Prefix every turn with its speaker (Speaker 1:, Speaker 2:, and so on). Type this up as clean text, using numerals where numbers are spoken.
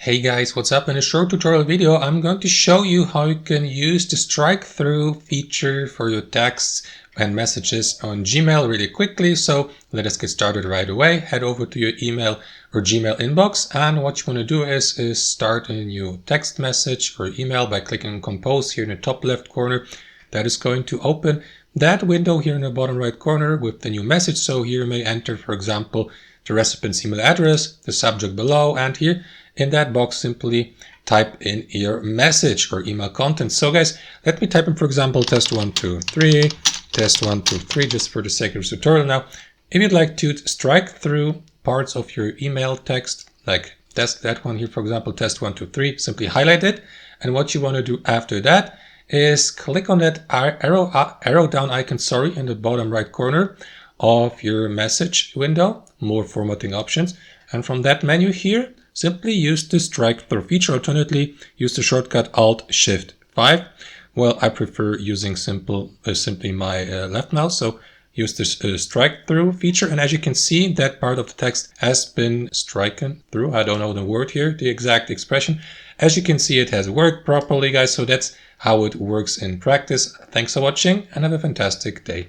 Speaker 1: Hey guys, what's up? In a short tutorial video, I'm going to show you how you can use the strike-through feature for your texts and messages on Gmail really quickly. So let us get started right away. Head over to your email or Gmail inbox. And what you want to do is start a new text message or email by clicking on Compose here in the top left corner. That is going to open that window here in the bottom right corner with the new message. So here you may enter, for example, the recipient's email address, the subject below, and here in that box simply type in your message or email content. So guys, let me type in, for example, test123, test123, just for the sake of this tutorial. Now, if you'd like to strike through parts of your email text, like that one here, for example, test123, simply highlight it. And what you want to do after that is click on that arrow down icon, in the bottom right corner of your message window, more formatting options. And from that menu here, simply use the strike-through feature. Alternatively, use the shortcut Alt-Shift-5. Well, I prefer using simply my left mouse, so use the strike-through feature. And as you can see, that part of the text has been striken through. I don't know the word here, the exact expression. As you can see, it has worked properly, guys. So that's how it works in practice. Thanks for watching and have a fantastic day.